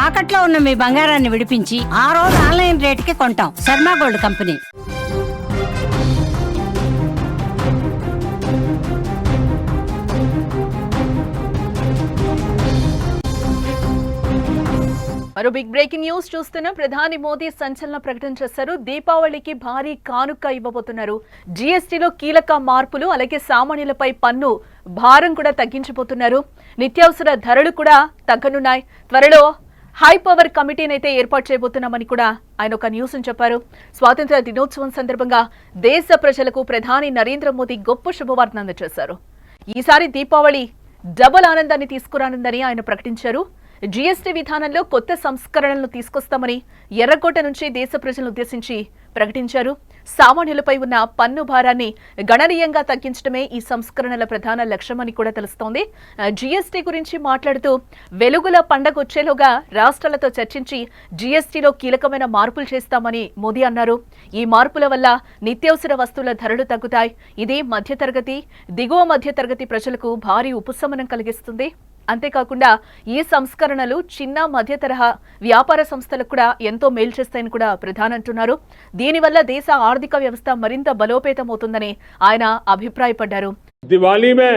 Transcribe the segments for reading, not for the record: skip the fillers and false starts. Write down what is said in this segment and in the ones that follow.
తాకట్లో ఉన్న మీ బంగారాన్ని విడిపించి ఆ రోజు ఆన్లైన్ రేటుకి కొంటాం. Sharma gold company. మరో బిగ్ బ్రేకింగ్ న్యూస్ చూస్తున్న ప్రధాని మోదీ సంచలన ప్రకటన చేశారు. దీపావళికి భారీ కానుక ఇవ్వబోతున్నారు. జీఎస్టీలో కీలక మార్పులు, అలాగే సామాన్యులపై పన్ను భారం కూడా తగ్గించబోతున్నారు. నిత్యావసర ధరలు కూడా తగ్గనున్నాయి. త్వరలో హై పవర్ కమిటీని అయితే ఏర్పాటు చేయబోతున్నామని కూడా ఆయన ఒక న్యూస్ చెప్పారు. స్వాతంత్ర్య దినోత్సవం సందర్భంగా దేశ ప్రజలకు ప్రధాని నరేంద్ర మోదీ గొప్ప శుభవార్తను అందజేశారు. ఈసారి దీపావళి డబుల్ ఆనందాన్ని తీసుకురానుందని ఆయన ప్రకటించారు. జీఎస్టీ విధానంలో కొత్త సంస్కరణలను తీసుకొస్తామని ఎర్రకోట నుంచి దేశ ప్రజలను ఉద్దేశించి ప్రకటించారు. సామాన్యులపై ఉన్న పన్ను భారాన్ని గణనీయంగా తగ్గించడమే ఈ సంస్కరణల ప్రధాన లక్ష్యమని కూడా తెలుస్తోంది. జీఎస్టీ గురించి మాట్లాడుతూ వెలుగుల పండగ వచ్చేలోగా రాష్ట్రాలతో చర్చించి జీఎస్టీలో కీలకమైన మార్పులు చేస్తామని మోదీ అన్నారు. ఈ మార్పుల వల్ల నిత్యావసర వస్తువుల ధరలు తగ్గుతాయి. ఇది మధ్యతరగతి, దిగువ మధ్యతరగతి ప్రజలకు భారీ ఉపశమనం కలిగిస్తుంది. అంతేకాకుండా ఈ సంస్కరణలు చిన్న మధ్య తరహా వ్యాపార సంస్థలకు కూడా ఎంతో మేలు చేస్తాయని కూడా ప్రధాని అంటున్నారు. దీనివల్ల దేశ ఆర్థిక వ్యవస్థ మరింత బలోపేతమవుతుందని ఆయన అభిప్రాయపడ్డారు. दिवाली में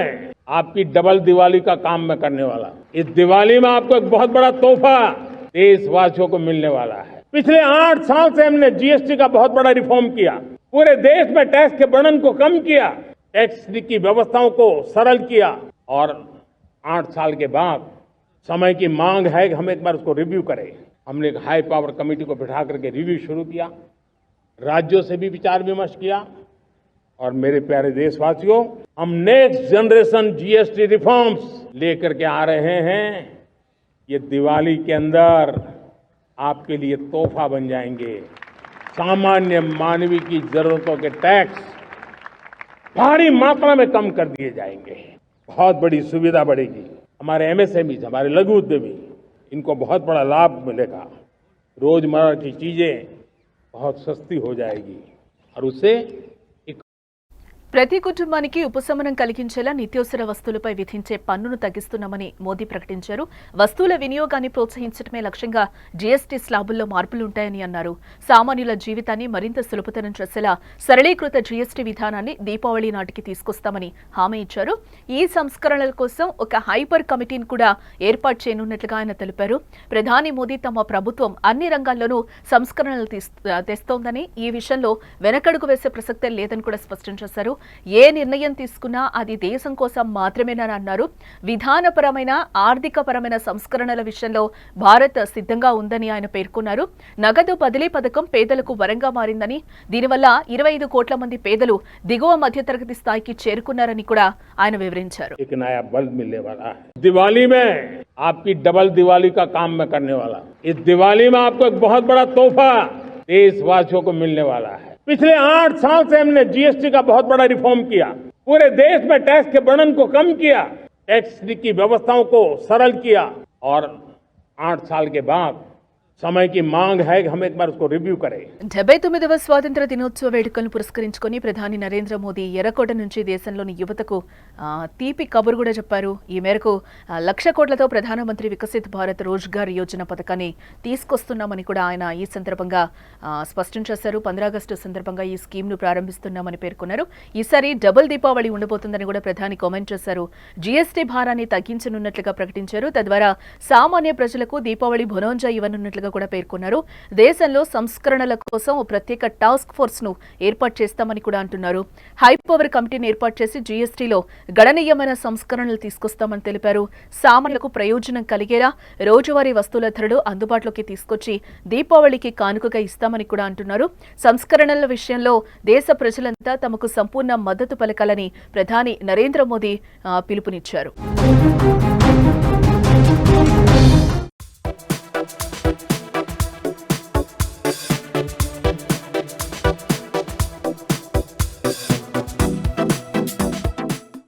आपकी डबल दिवाली का काम मैं करने वाला हूं. इस दिवाली में आपको एक बहुत बड़ा तोहफा देशवासियों को मिलने वाला है. पिछले 8 साल से हमने जीएसटी का बहुत बड़ा रिफॉर्म किया. पूरे देश में टैक्स के बर्डन को कम किया, टैक्स की व्यवस्थाओं को सरल किया और 8 साल के बाद समय की मांग है कि हम एक बार उसको रिव्यू करें. हमने एक हाई पावर कमेटी को बिठा करके रिव्यू शुरू किया. राज्यों से भी विचार विमर्श किया और मेरे प्यारे देशवासियों, हम नेक्स्ट जनरेशन जीएसटी रिफॉर्म्स लेकर के आ रहे हैं. ये दिवाली के अंदर आपके लिए तोहफा बन जाएंगे. सामान्य मानवीय की जरूरतों के टैक्स भारी मात्रा में कम कर दिए जाएंगे. बहुत बड़ी सुविधा बढ़ेगी. हमारे एमएसएमई, हमारे लघु उद्यमी, इनको बहुत बड़ा लाभ मिलेगा. रोजमर्रा की चीजें बहुत सस्ती हो जाएगी और उससे ప్రతి కుటుంబానికి ఉపశమనం కలిగించేలా నిత్యావసర వస్తువులపై విధించే పన్నును తగ్గిస్తున్నామని మోదీ ప్రకటించారు. వస్తువుల వినియోగాన్ని ప్రోత్సహించడమే లక్ష్యంగా జీఎస్టీ స్లాబుల్లో మార్పులుంటాయని అన్నారు. సామాన్యుల జీవితాన్ని మరింత సులభతరం చేసేలా సరళీకృత జీఎస్టీ విధానాన్ని దీపావళి నాటికి తీసుకొస్తామని హామీ ఇచ్చారు. ఈ సంస్కరణల కోసం ఒక హైపర్ కమిటీని కూడా ఏర్పాటు చేయనున్నట్లుగా ఆయన తెలిపారు. ప్రధాని మోదీ తమ ప్రభుత్వం అన్ని రంగాల్లోనూ సంస్కరణలు తెస్తోందని, ఈ విషయంలో వెనకడుగు వేసే ప్రసక్తే లేదని కూడా స్పష్టం చేశారు. ఏ నిర్ణయం తీసుకున్నా అది దేశం కోసం మాత్రమేనని అన్నారు. విధానపరమైన, ఆర్థికపరమైన సంస్కరణల విషయంలో భారత్ సిద్ధంగా ఉందని ఆయన పేర్కొన్నారు. నగదు బదిలీ పథకం పేదలకు వరంగా మారిందని, దీనివల్ల 25 కోట్ల మంది పేదలు దిగువ మధ్యతరగతి స్థాయికి చేరుకున్నారని కూడా ఆయన వివరించారు. दिवाली में आपकी डबल दिवाली का काम मैं करने वाला हूं. इस दिवाली में आपको एक बहुत बड़ा तोहफा देशवासियों को मिलने वाला है. पिछले 8 साल से हमने जीएसटी का बहुत बड़ा रिफॉर्म किया. पूरे देश में टैक्स के बर्डन को कम किया, टैक्स की व्यवस्थाओं को सरल किया और 8 साल के बाद समय की मांग है कि हम एक बार उसको रिव्यू करें. 79వ స్వాతంత్ర దినోత్సవ వేడుకలను పురస్కరించుకొని ప్రధాని నరేంద్ర మోదీ ఎర్రకోట నుంచి దేశంలోని యువతకు తీపి కబురు కూడా చెప్పారు. ఈ మేరకు 1,00,000 కోట్లతో ప్రధానమంత్రి వికసిత్ భారత్ రోజ్గార్ యోజన పథకాన్ని తీసుకొస్తున్నామని కూడా ఆయన ఈ సందర్భంగా స్పష్టం చేశారు. 15 ఆగస్టు సందర్భంగా ఈ స్కీమ్ను ప్రారంభిస్తున్నామని పేర్కొన్నారు. ఈసారి డబుల్ దీపావళి ఉండబోతుందని కూడా ప్రధాని కామెంట్ చేశారు. జీఎస్టీ భారాన్ని తగ్గించనున్నట్లుగా ప్రకటించారు. తద్వారా సామాన్య ప్రజలకు దీపావళి బొనోంజా ఇవ్వనున్నట్లుగా కూడా పేర్కొన్నారు. దేశంలో సంస్కరణల కోసం ఓ ప్రత్యేక టాస్క్ ఫోర్స్ ను ఏర్పాటు చేస్తామని కూడా అంటున్నారు. హై పవర్ కమిటీని ఏర్పాటు చేసి జీఎస్టీలో గణనీయమైన సంస్కరణలు తీసుకొస్తామని తెలిపారు. సామాన్యులకు ప్రయోజనం కలిగేలా రోజువారీ వస్తువుల ధరలు అందుబాటులోకి తీసుకొచ్చి దీపావళికి కానుకగా ఇస్తామని కూడా అంటున్నారు. సంస్కరణల విషయంలో దేశ ప్రజలంతా తమకు సంపూర్ణ మద్దతు పలకాలని ప్రధాని నరేంద్ర మోదీ పిలుపునిచ్చారు.